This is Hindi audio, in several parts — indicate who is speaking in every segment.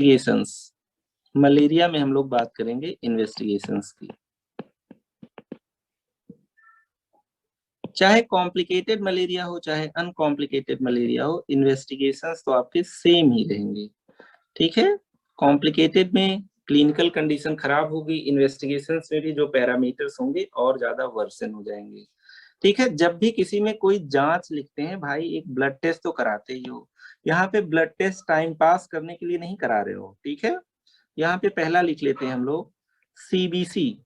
Speaker 1: इन्वेस्टिगेशंस, मलेरिया में हम लोग बात करेंगे इन्वेस्टिगेशंस की। चाहे कॉम्प्लिकेटेड मलेरिया हो चाहे अनकॉम्प्लिकेटेड मलेरिया हो, इन्वेस्टिगेशंस तो आपके सेम ही रहेंगे। ठीक है, कॉम्प्लिकेटेड में क्लिनिकल कंडीशन खराब होगी, इन्वेस्टिगेशंस में भी जो पैरामीटर्स होंगे और ज्यादा वर्सन हो जाएंगे। ठीक है, जब भी किसी में कोई जांच लिखते हैं भाई, एक ब्लड टेस्ट तो कराते ही हो। यहाँ पे ब्लड टेस्ट टाइम पास करने के लिए नहीं करा रहे हो। ठीक है, यहाँ पे पहला लिख लेते हैं हम लोग सीबीसी।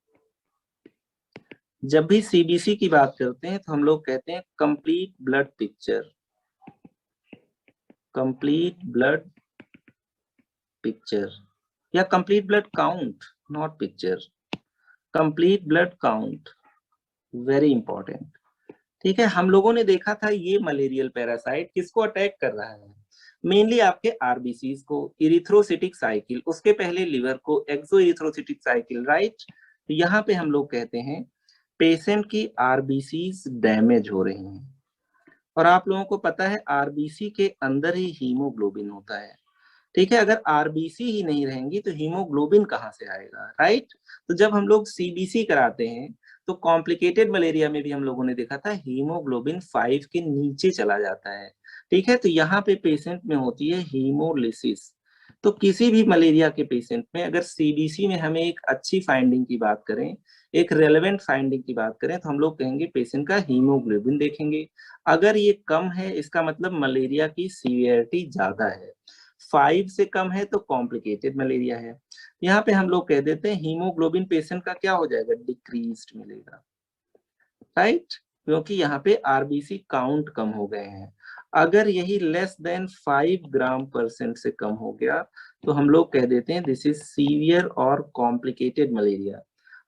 Speaker 1: जब भी सीबीसी की बात करते हैं तो हम लोग कहते हैं complete blood picture, complete blood picture या complete blood count, not picture, complete blood count, very important. ठीक है, हम लोगों ने देखा था ये मलेरियल पैरासाइट किसको अटैक कर रहा है, मेनली आपके आरबीसीज को, इरिथ्रोसिटिक साइकिल, उसके पहले लिवर को, एक्सो इरिथ्रोसिटिक साइकिल, राइट। तो यहाँ पे हम लोग कहते हैं पेशेंट की आरबीसीज डैमेज हो रही हैं। और आप लोगों को पता है आरबीसी के अंदर ही हीमोग्लोबिन होता है। ठीक है, अगर आरबीसी ही नहीं रहेंगी तो हीमोग्लोबिन कहाँ से आएगा, राइट। तो जब हम लोग सीबीसी कराते हैं तो कॉम्प्लिकेटेड मलेरिया में भी हम लोगों ने देखा था हीमोग्लोबिन 5 के नीचे चला जाता है। ठीक है, तो यहाँ पे पेशेंट में होती है हीमोलिसिस। तो किसी भी मलेरिया के पेशेंट में अगर सीबीसी में हमें एक अच्छी फाइंडिंग की बात करें, एक रेलेवेंट फाइंडिंग की बात करें, तो हम लोग कहेंगे पेशेंट का हीमोग्लोबिन देखेंगे। अगर ये कम है इसका मतलब मलेरिया की सीवियरिटी ज्यादा है, 5 से कम है तो कॉम्प्लिकेटेड मलेरिया है। यहाँ पे हम लोग कह देते हैं हीमोग्लोबिन पेशेंट का क्या हो जाएगा, डिक्रीज्ड मिलेगा, राइट, क्योंकि यहाँ पे आरबीसी काउंट कम हो गए हैं। अगर यही लेस देन 5 ग्राम% से कम हो गया तो हम लोग कह देते हैं दिस इज सीवियर और कॉम्प्लिकेटेड मलेरिया।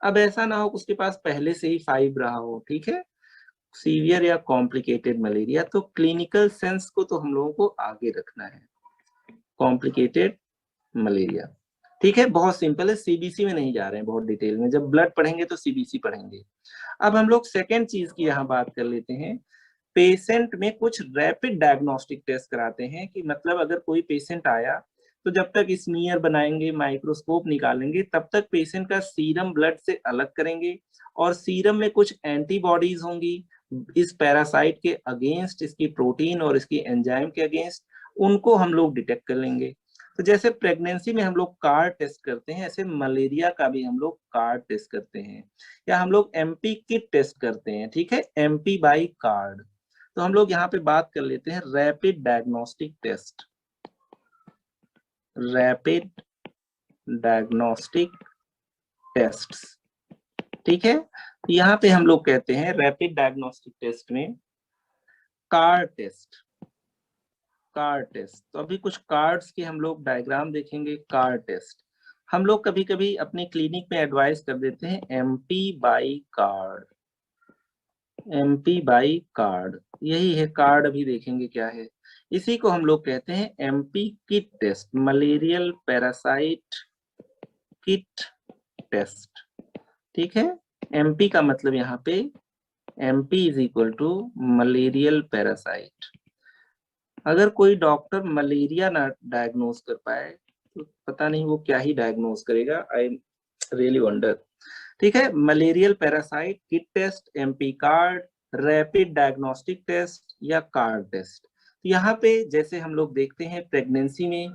Speaker 1: अब ऐसा ना हो उसके पास पहले से ही 5 रहा हो, ठीक है, सीवियर या कॉम्प्लिकेटेड मलेरिया, तो क्लिनिकल सेंस को तो हम लोगों को आगे रखना है, कॉम्प्लिकेटेड मलेरिया। ठीक है, बहुत सिंपल है, सीबीसी में नहीं जा रहे हैं बहुत डिटेल में, जब ब्लड पढ़ेंगे तो सीबीसी पढ़ेंगे। अब हम लोग सेकेंड चीज की यहाँ बात कर लेते हैं, पेशेंट में कुछ रैपिड डायग्नोस्टिक टेस्ट कराते हैं कि मतलब अगर कोई पेशेंट आया तो जब तक स्मीयर बनाएंगे, माइक्रोस्कोप निकालेंगे, तब तक पेशेंट का सीरम ब्लड से अलग करेंगे और सीरम में कुछ एंटीबॉडीज होंगी इस पैरासाइट के अगेंस्ट, इसकी प्रोटीन और इसकी एंजाइम के अगेंस्ट, उनको हम लोग डिटेक्ट कर लेंगे। तो जैसे प्रेगनेंसी में हम लोग कार्ड टेस्ट करते हैं, ऐसे मलेरिया का भी हम लोग कार्ड टेस्ट करते हैं या हम लोग एमपी किट टेस्ट करते हैं। ठीक है, एमपी बाई कार्ड। तो हम लोग यहाँ पे बात कर लेते हैं rapid diagnostic test, rapid diagnostic tests. ठीक है, यहाँ पे हम लोग कहते हैं रैपिड डायग्नोस्टिक टेस्ट में कार्ड टेस्ट, कार्ड टेस्ट। तो अभी कुछ कार्ड्स के हम लोग डायग्राम देखेंगे। कार्ड टेस्ट हम लोग कभी कभी अपनी क्लिनिक में एडवाइस कर देते हैं MP by card, MP by card, यही है कार्ड। अभी देखेंगे क्या है, इसी को हम लोग कहते हैं MP kit test, malarial parasite kit test. ठीक है, एमपी का मतलब यहाँ पे MP is equal to malarial parasite. अगर कोई डॉक्टर मलेरिया ना डायग्नोज कर पाए तो पता नहीं वो क्या ही डायग्नोज करेगा, आई रियली वंडर। ठीक है, malarial parasite kit test, MP card, rapid diagnostic test या कार्ड टेस्ट। तो यहाँ पे जैसे हम लोग देखते हैं प्रेगनेंसी में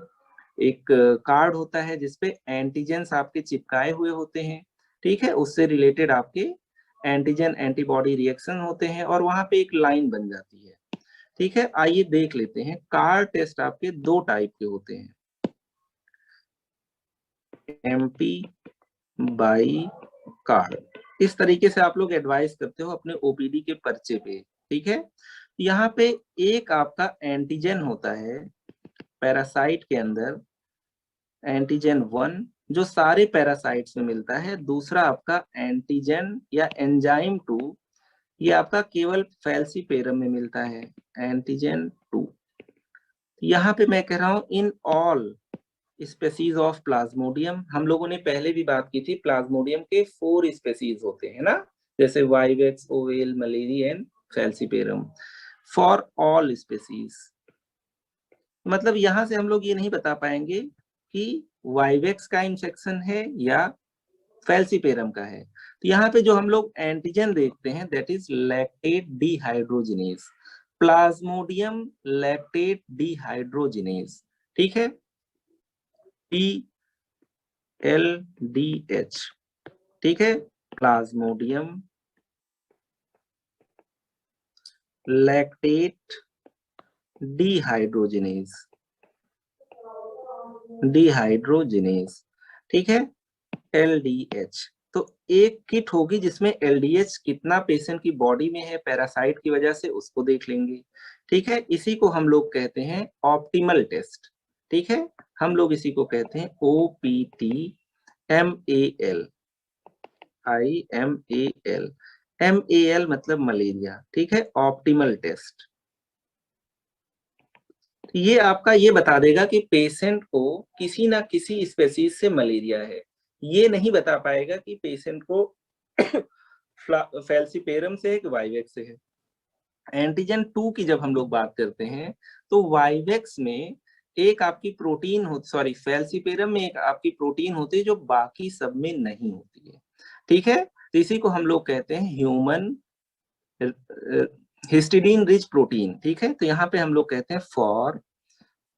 Speaker 1: एक कार्ड होता है जिसपे एंटीजेंस आपके चिपकाए हुए होते हैं। ठीक है, उससे रिलेटेड आपके एंटीजन एंटीबॉडी रिएक्शन होते हैं और वहां पे एक लाइन बन जाती है। ठीक है, आइए देख लेते हैं। कार्ड टेस्ट आपके दो टाइप के होते हैं, एमपी बाई कार्ड। इस तरीके से आप लोग एडवाइस करते हो अपने ओपीडी के पर्चे पे। ठीक है, यहाँ पे एक आपका एंटीजन होता है पैरासाइट के अंदर, एंटीजन 1 जो सारे पैरासाइट्स में मिलता है, दूसरा आपका एंटीजन या एंजाइम 2, ये आपका केवल फैल्सीपेरम में मिलता है, एंटीजन 2। यहाँ पे मैं कह रहा हूँ in all species of Plasmodium, हम लोगों ने पहले भी बात की थी प्लाज्मोडियम के 4 स्पेसीज होते हैं ना, जैसे vivax, oval, malariae and falciparum. For all species मतलब यहाँ से हम लोग ये नहीं बता पाएंगे कि वाइवेक्स का इन्फेक्शन है या फैल्सीपेरम का है। तो यहाँ पे जो हम लोग एंटीजन देखते हैं that is lactate dehydrogenase, Plasmodium lactate dehydrogenase, ठीक है, PLDH, ठीक है, प्लाज्मोडियम लैक्टेट डिहाइड्रोजिनेज, ठीक है, LDH। तो एक किट होगी जिसमें LDH कितना पेशेंट की बॉडी में है पैरासाइट की वजह से, उसको देख लेंगे, ठीक है। इसी को हम लोग कहते हैं ऑप्टिमल टेस्ट, ठीक है, हम लोग इसी को कहते हैं OPTMAL, MAL मतलब मलेरिया, ठीक है, ऑप्टिमल टेस्ट। ये आपका ये बता देगा कि पेशेंट को किसी ना किसी स्पेसीज से मलेरिया है, ये नहीं बता पाएगा कि पेशेंट को फैल्सीपेरम से है कि वाइवेक्स से है। एंटीजन 2 की जब हम लोग बात करते हैं तो वाइवेक्स में एक आपकी प्रोटीन हो, सॉरी फैल्सीपेरम में एक आपकी प्रोटीन होती है जो बाकी सब में नहीं होती है, ठीक है। तो इसी को हम लोग कहते हैं ह्यूमन हिस्टिडीन रिच प्रोटीन, ठीक है। तो यहाँ पे हम लोग कहते हैं फॉर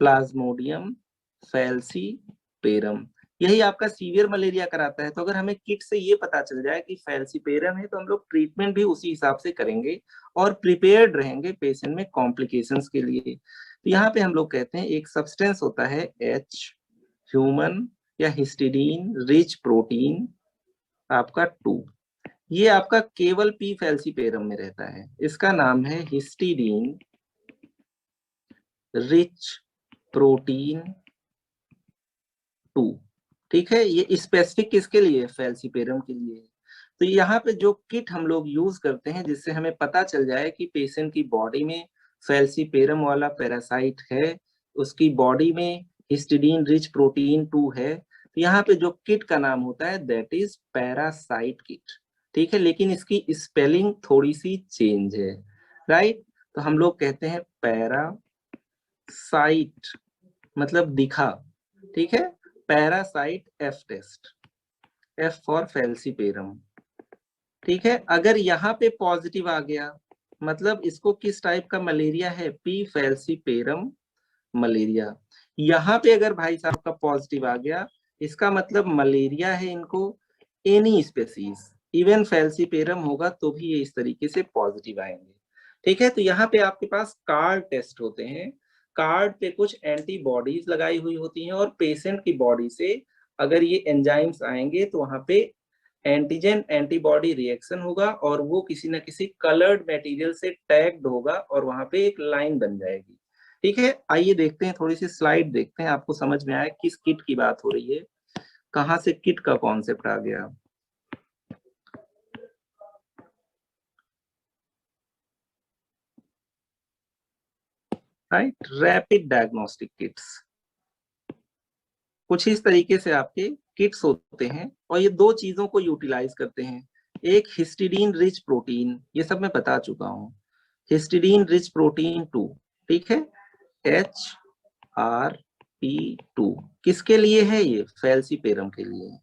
Speaker 1: प्लाज्मोडियम फैल्सीपेरम, यही आपका सीवियर मलेरिया कराता है। तो अगर हमें किट से ये पता चल जाए कि फैल्सीपेरम है तो हम लोग ट्रीटमेंट भी उसी हिसाब से करेंगे और प्रिपेयर्ड रहेंगे पेशेंट में कॉम्प्लिकेशंस के लिए। तो यहाँ पे हम लोग कहते हैं एक सब्सटेंस होता है H, ह्यूमन या हिस्टिडीन रिच प्रोटीन आपका 2, ये आपका केवल P फैल्सीपेरम में रहता है, इसका नाम है हिस्टिडीन रिच प्रोटीन 2, ठीक है। ये स्पेसिफिक किसके लिए, फैल्सीपेरम के लिए। तो यहाँ पे जो किट हम लोग यूज करते हैं जिससे हमें पता चल जाए कि पेशेंट की बॉडी में फैल्सीपेरम वाला पैरासाइट है, उसकी बॉडी में हिस्टिडीन रिच प्रोटीन 2 है, तो यहाँ पे जो किट का नाम होता है दैट इज पैरासाइट किट, ठीक है। लेकिन इसकी स्पेलिंग थोड़ी सी चेंज है, राइट। तो हम लोग कहते हैं पैरासाइट मतलब दिखा, ठीक है, parasite F test, F for falciparum, ठीक है। अगर यहाँ पे पॉजिटिव आ गया मतलब इसको किस टाइप का मलेरिया है, P फैल्सीपेरम मलेरिया। यहाँ पे अगर भाई साहब का पॉजिटिव आ गया इसका मतलब मलेरिया है इनको, एनी स्पेसीज, इवन फैल्सीपेरम होगा तो भी ये इस तरीके से पॉजिटिव आएंगे, ठीक है। तो यहाँ पे आपके पास कार्ड टेस्ट होते हैं, कार्ड पे कुछ एंटीबॉडीज लगाई हुई होती हैं और पेशेंट की बॉडी से अगर ये एंजाइम्स आएंगे तो वहां पे एंटीजन एंटीबॉडी रिएक्शन होगा और वो किसी ना किसी कलर्ड मटेरियल से टैग्ड होगा और वहां पे एक लाइन बन जाएगी, ठीक है। आइए देखते हैं, थोड़ी सी स्लाइड देखते हैं, आपको समझ में आया किस किट की बात हो रही है, कहां से किट का कॉन्सेप्ट आ गया। राइट, रैपिड डायग्नोस्टिक किट्स कुछ इस तरीके से आपके किट्स होते हैं और ये दो चीजों को यूटिलाइज करते हैं, एक हिस्टिडीन रिच प्रोटीन, ये सब मैं बता चुका हूं, हिस्टिडीन रिच प्रोटीन 2, ठीक है, HRP2 किसके लिए है, ये फैल्सीपेरम के लिए,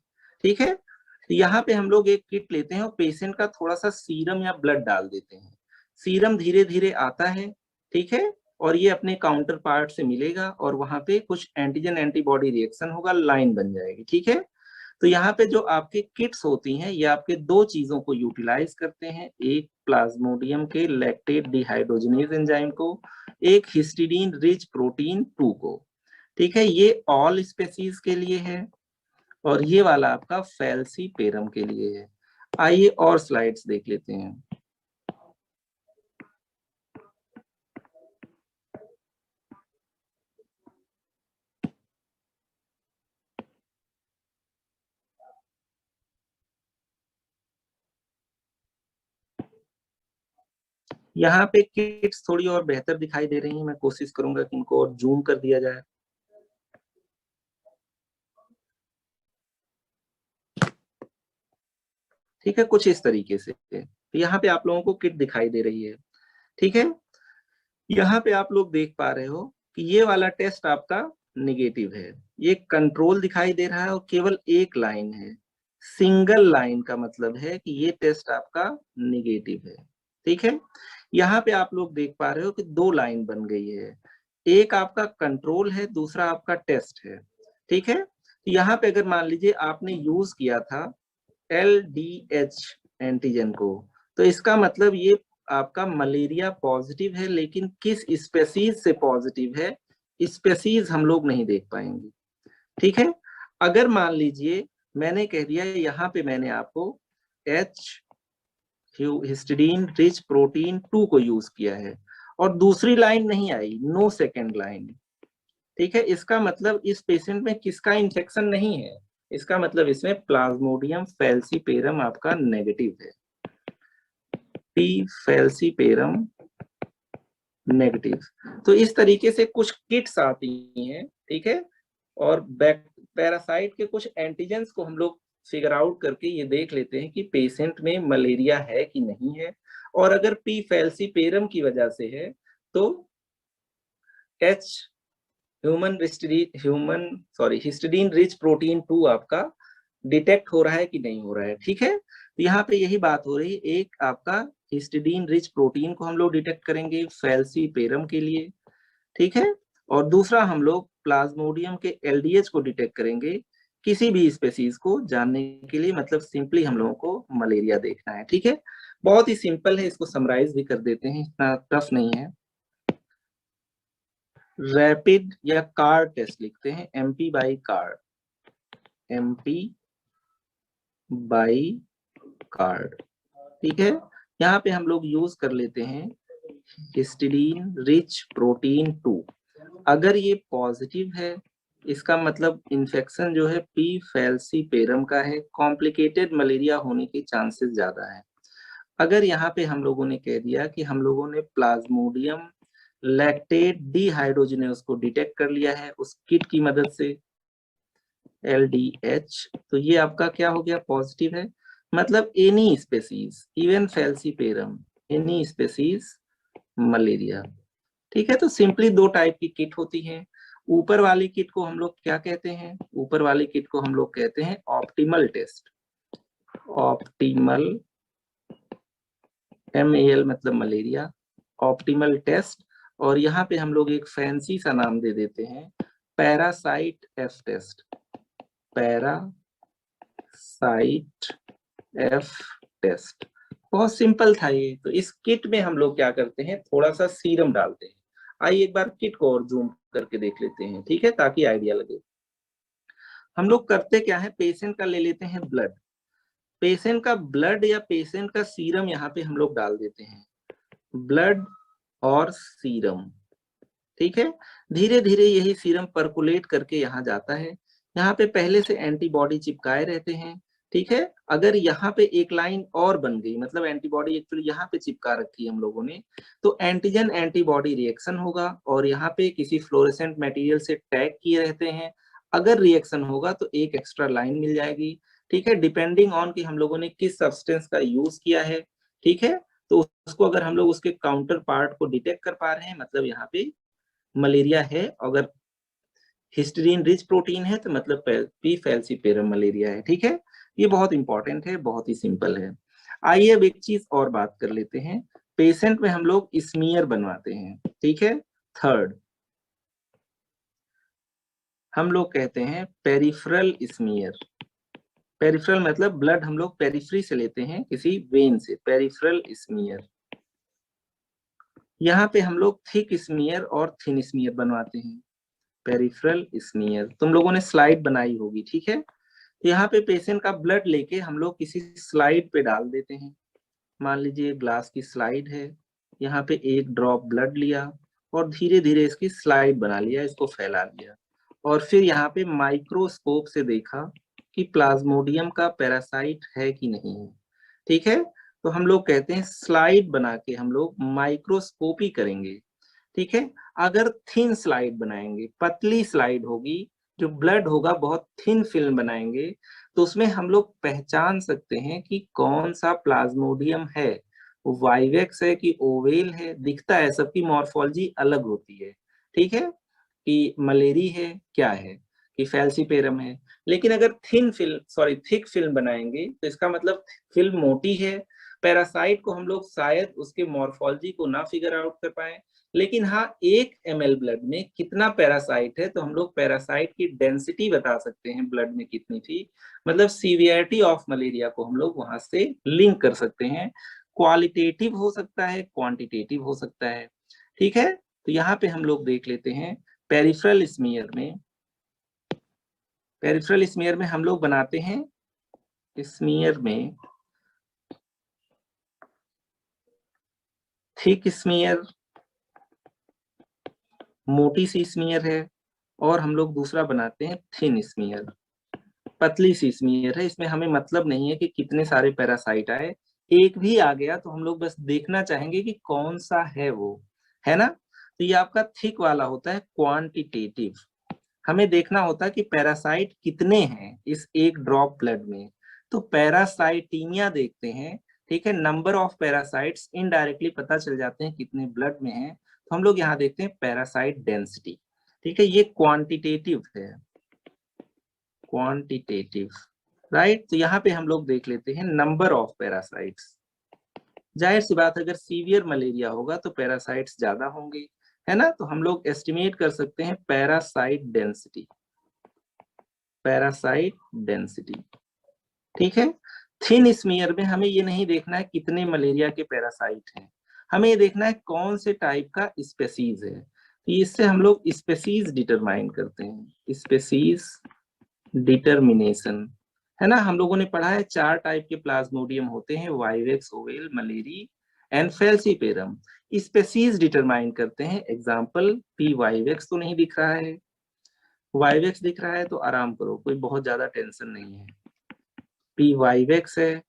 Speaker 1: ठीक है। तो यहाँ पे हम लोग एक किट लेते हैं और पेशेंट का थोड़ा सा सीरम या ब्लड डाल देते हैं, सीरम धीरे धीरे आता है, ठीक है, और ये अपने काउंटर पार्ट से मिलेगा और वहां पे कुछ एंटीजन एंटीबॉडी रिएक्शन होगा, लाइन बन जाएगी, ठीक है। तो यहाँ पे जो आपके किट्स होती हैं ये आपके दो चीजों को यूटिलाइज करते हैं, एक प्लाज्मोडियम के लैक्टेट डिहाइड्रोजिनेज एंजाइम को, एक हिस्टिडीन रिच प्रोटीन 2 को, ठीक है। ये ऑल स्पेसीज के लिए है और ये वाला आपका फैल्सीपेरम के लिए है। आइए और स्लाइड्स देख लेते हैं। यहाँ पे किट्स थोड़ी और बेहतर दिखाई दे रही हैं, मैं कोशिश करूंगा कि इनको और जूम कर दिया जाए। ठीक है, कुछ इस तरीके से तो यहाँ पे आप लोगों को किट दिखाई दे रही है, ठीक है। यहाँ पे आप लोग देख पा रहे हो कि ये वाला टेस्ट आपका निगेटिव है, ये कंट्रोल दिखाई दे रहा है और केवल एक लाइन है। सिंगल लाइन का मतलब है कि ये टेस्ट आपका निगेटिव है। ठीक है, यहाँ पे आप लोग देख पा रहे हो कि दो लाइन बन गई है, एक आपका कंट्रोल है, दूसरा आपका टेस्ट है। ठीक है, यहाँ पे अगर मान लीजिए आपने यूज किया था LDH एंटीजन को, तो इसका मतलब ये आपका मलेरिया पॉजिटिव है, लेकिन किस स्पेसीज से पॉजिटिव है, स्पेसीज हम लोग नहीं देख पाएंगे। ठीक है, अगर मान लीजिए मैंने कह दिया यहाँ पे मैंने आपको H हिस्टिडीन रिच प्रोटीन 2 को यूज किया है और दूसरी लाइन नहीं आई, नो सेकेंड लाइन। ठीक है, इसका मतलब इस पेशेंट में किसका इन्फेक्शन नहीं है, इसका मतलब इसमें प्लाज्मोडियम फैल्सीपेरम आपका नेगेटिव है, पी फैल्सीपेरम नेगेटिव। तो इस तरीके से कुछ किट्स आती हैं। ठीक है, और पैरासाइट के कुछ एंटीजेंस को हम लोग फिगर आउट करके ये देख लेते हैं कि पेशेंट में मलेरिया है कि नहीं है, और अगर पी फैल्सीपेरम की वजह से है तो एच हिस्टिडीन रिच प्रोटीन 2 आपका डिटेक्ट हो रहा है कि नहीं हो रहा है। ठीक है, तो यहाँ पे यही बात हो रही है, एक आपका हिस्टिडीन रिच प्रोटीन को हम लोग डिटेक्ट करेंगे फैल्सीपेरम के लिए। ठीक है, और दूसरा हम लोग प्लाज्मोडियम के LDH को डिटेक्ट करेंगे किसी भी स्पेसीज को जानने के लिए, मतलब सिंपली हम लोगों को मलेरिया देखना है। ठीक है, बहुत ही सिंपल है, इसको समराइज भी कर देते हैं, इतना टफ नहीं है। रैपिड या कार्ड टेस्ट लिखते हैं, MP by card, MP by card. ठीक है, यहाँ पे हम लोग यूज कर लेते हैं हिस्टिडीन रिच प्रोटीन 2। अगर ये पॉजिटिव है, इसका मतलब इन्फेक्शन जो है पी फैल्सीपेरम का है, कॉम्प्लिकेटेड मलेरिया होने के चांसेस ज्यादा है। अगर यहाँ पे हम लोगों ने कह दिया कि हम लोगों ने प्लाज्मोडियम लैक्टेट डिहाइड्रोजिनेस को डिटेक्ट कर लिया है उस किट की मदद से LDH, तो ये आपका क्या हो गया, पॉजिटिव है। मतलब any species, even falciparum, any species malaria. ठीक है, तो सिंपली दो टाइप की किट होती है। ऊपर वाली किट को हम लोग क्या कहते हैं, ऊपर वाली किट को हम लोग कहते हैं ऑप्टिमल टेस्ट, ऑप्टिमल, MAL मतलब मलेरिया, ऑप्टिमल टेस्ट। और यहाँ पे हम लोग एक फैंसी सा नाम दे देते हैं, parasite F test, parasite F test. बहुत सिंपल था ये। तो इस किट में हम लोग क्या करते हैं, थोड़ा सा सीरम डालते हैं। आइए एक बार किट को और जूम करके देख लेते हैं, ठीक है, ताकि आइडिया लगे। हम लोग करते क्या है, पेशेंट का ले लेते हैं ब्लड, पेशेंट का ब्लड या पेशेंट का सीरम यहाँ पे हम लोग डाल देते हैं, ब्लड और सीरम। ठीक है, धीरे धीरे यही सीरम परकुलेट करके यहाँ जाता है, यहाँ पे पहले से एंटीबॉडी चिपकाए रहते हैं। ठीक है, अगर यहाँ पे एक लाइन और बन गई, मतलब एंटीबॉडी एक्चुअली यहाँ पे चिपका रखी है हम लोगों ने, तो एंटीजन एंटीबॉडी रिएक्शन होगा और यहाँ पे किसी फ्लोरेसेंट मटेरियल से टैग किए रहते हैं। अगर रिएक्शन होगा तो एक एक्स्ट्रा लाइन मिल जाएगी। ठीक है, डिपेंडिंग ऑन कि हम लोगों ने किस सब्सटेंस का यूज किया है। ठीक है, तो उसको अगर हम लोग उसके काउंटर पार्ट को डिटेक्ट कर पा रहे हैं, मतलब यहाँ पे मलेरिया है। अगर हिस्टीडीन रिच प्रोटीन है तो मतलब पी फैल्सीपेरम मलेरिया है। ठीक है, ये बहुत इंपॉर्टेंट है, बहुत ही सिंपल है। आइए अब एक चीज और बात कर लेते हैं, पेशेंट में हम लोग स्मीयर बनवाते हैं। ठीक है, थर्ड हम लोग कहते हैं पेरिफेरल स्मीयर। पेरिफेरल मतलब ब्लड हम लोग पेरिफ्री से लेते हैं, किसी वेन से, पेरिफेरल स्मीयर। यहाँ पे हम लोग थिक स्मीयर और थिन स्मीयर बनवाते हैं, पेरिफेरल स्मीयर। तुम लोगों ने स्लाइड बनाई होगी। ठीक है, तो यहाँ पे पेशेंट का ब्लड लेके हम लोग किसी स्लाइड पे डाल देते हैं। मान लीजिए ग्लास की स्लाइड है, यहाँ पे एक ड्रॉप ब्लड लिया और धीरे धीरे इसकी स्लाइड बना लिया, इसको फैला लिया, और फिर यहाँ पे माइक्रोस्कोप से देखा कि प्लाज्मोडियम का पैरासाइट है कि नहीं है। ठीक है, तो हम लोग कहते हैं स्लाइड बना के हम लोग माइक्रोस्कोपी करेंगे। ठीक है, अगर थिन स्लाइड बनाएंगे, पतली स्लाइड होगी, जो ब्लड होगा बहुत थिन फिल्म बनाएंगे, तो उसमें हम लोग पहचान सकते हैं कि कौन सा प्लाज्मोडियम है, वाइवेक्स है कि ओवेल है, दिखता है, सबकी मॉर्फोलॉजी अलग होती है। ठीक है, कि मलेरी है क्या है। कि फैल्सीपेरम है। लेकिन अगर थिक फिल्म बनाएंगे तो इसका मतलब फिल्म मोटी है। पैरासाइट को हम लोग शायद उसके मॉर्फोलॉजी को ना फिगर आउट कर पाए, लेकिन हाँ 1 ml ब्लड में कितना पैरासाइट है तो हम लोग पैरासाइट की डेंसिटी बता सकते हैं ब्लड में कितनी थी। मतलब सीवियरिटी ऑफ मलेरिया को हम लोग वहां से लिंक कर सकते हैं। क्वालिटेटिव हो सकता है, क्वांटिटेटिव हो सकता है। ठीक है, तो यहाँ पे हम लोग देख लेते हैं पेरिफेरल स्मीयर में। पेरिफेरल स्मीयर में हम लोग बनाते हैं स्मीयर में थिक स्मीयर, मोटी सी स्मीयर है, और हम लोग दूसरा बनाते हैं थिन स्मीयर, पतली सी स्मीयर है। इसमें हमें मतलब नहीं है कि कितने सारे पैरासाइट आए, एक भी आ गया तो हम लोग बस देखना चाहेंगे कि कौन सा है वो, है ना। तो ये आपका थिक वाला होता है क्वांटिटेटिव। हमें देखना होता है कि पैरासाइट कितने हैं इस एक ड्रॉप ब्लड में। तो पैरासाइटीमिया देखते हैं, ठीक है, नंबर ऑफ पैरासाइट्स इनडायरेक्टली पता चल जाते हैं कितने ब्लड में हैं। तो हम लोग यहाँ देखते हैं पैरासाइट डेंसिटी। ठीक है, ये क्वांटिटेटिव है, क्वांटिटेटिव, राइट। तो यहाँ पे हम लोग देख लेते हैं नंबर ऑफ पैरासाइट्स। जाहिर सी बात अगर सीवियर मलेरिया होगा तो पैरासाइट्स ज्यादा होंगे, है ना। तो हम लोग एस्टिमेट कर सकते हैं पैरासाइट डेंसिटी, पैरासाइट डेंसिटी। ठीक है, थिन स्मीयर में हमें ये नहीं देखना है कितने मलेरिया के पैरासाइट हैं, हमें ये देखना है कौन से टाइप का स्पेसीज है। तो इससे हम लोग स्पेसीज डिटरमाइन करते हैं, स्पेसीज डिटरमिनेशन, है ना। हम लोगों ने पढ़ा है 4 टाइप के प्लाज्मोडियम होते हैं, vivax, oval, malariae and falciparum. Species determine करते हैं। एग्जांपल पी वाइवेक्स तो नहीं दिख रहा है, वाइवेक्स दिख रहा है तो आराम करो, कोई बहुत ज्यादा टेंशन नहीं है। पी वाइवेक्स है,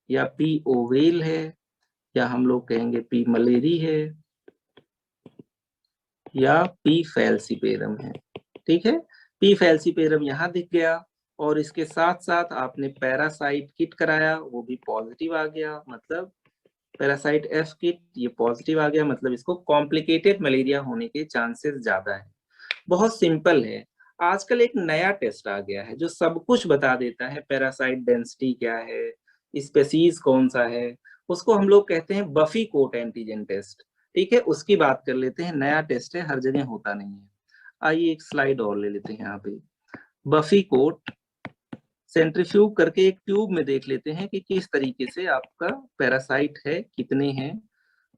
Speaker 1: या पी ओवेल है, या हम लोग कहेंगे पी मलेरी है, या पी फैल्सीपेरम है। ठीक है, पी फैल्सीपेरम यहाँ दिख गया, और इसके साथ साथ आपने पैरासाइट किट कराया, वो भी पॉजिटिव आ गया, मतलब पैरासाइट एफ किट ये पॉजिटिव आ गया, मतलब इसको कॉम्प्लिकेटेड मलेरिया होने के चांसेस ज्यादा है। बहुत सिंपल है। आजकल एक नया टेस्ट आ गया है जो सब कुछ बता देता है, पैरासाइट डेंसिटी क्या है, स्पेसीज कौन सा है, उसको हम लोग कहते हैं बफी कोट एंटीजन टेस्ट। ठीक है, उसकी बात कर लेते हैं। नया टेस्ट है, हर जगह होता नहीं है। आइए एक स्लाइड और ले लेते हैं यहाँ पे। बफी कोट सेंट्रीफ्यूग करके एक ट्यूब में देख लेते हैं कि किस तरीके से आपका पैरासाइट है, कितने हैं।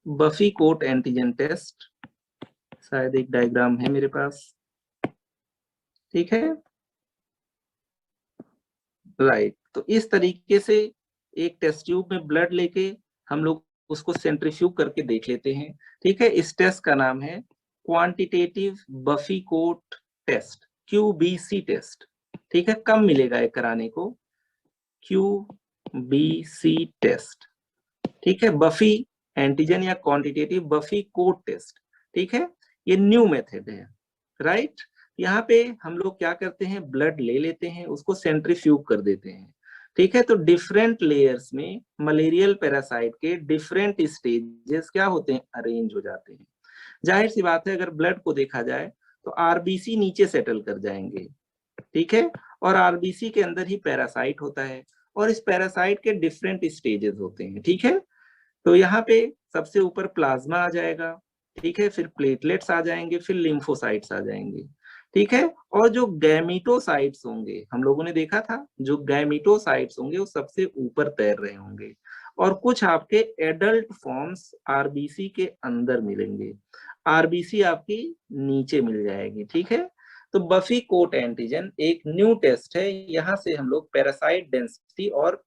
Speaker 1: बफी कोट एंटीजन टेस्ट, शायद एक डायग्राम है मेरे पास। ठीक है, राइट। तो इस तरीके से एक टेस्ट ट्यूब में ब्लड लेके हम लोग उसको सेंट्रीफ्यूग करके देख लेते हैं। ठीक है, इस टेस्ट का नाम है quantitative buffy coat test, QBC test. ठीक है, कम मिलेगा ये कराने को, QBC टेस्ट। ठीक है, बफी एंटीजन या क्वांटिटेटिव बफी कोट टेस्ट। ठीक है, ये न्यू मेथड है, राइट। यहाँ पे हम लोग क्या करते हैं, ब्लड ले लेते हैं, उसको सेंट्रीफ्यूग कर देते हैं। ठीक है, तो डिफरेंट लेयर्स में मलेरियल पैरासाइट के डिफरेंट स्टेजेस क्या होते हैं, अरेंज हो जाते हैं। जाहिर सी बात है अगर ब्लड को देखा जाए तो आरबीसी नीचे सेटल कर जाएंगे। ठीक है, और आरबीसी के अंदर ही पैरासाइट होता है, और इस पैरासाइट के डिफरेंट स्टेजेस होते हैं। ठीक है, तो यहाँ पे सबसे ऊपर प्लाज्मा आ जाएगा, ठीक है, फिर प्लेटलेट्स आ जाएंगे, फिर लिम्फोसाइट्स आ जाएंगे। ठीक है, और जो गैमिटोसाइट्स होंगे, हम लोगों ने देखा था जो गैमिटोसाइट्स होंगे वो सबसे ऊपर तैर रहे होंगे, और कुछ आपके एडल्ट फॉर्म्स आरबीसी के अंदर मिलेंगे, आरबीसी आपकी नीचे मिल जाएगी। ठीक है, तो बफी कोट एंटीजन एक न्यू टेस्ट है, यहाँ से हम लोग पैरासाइट डेंसिटी और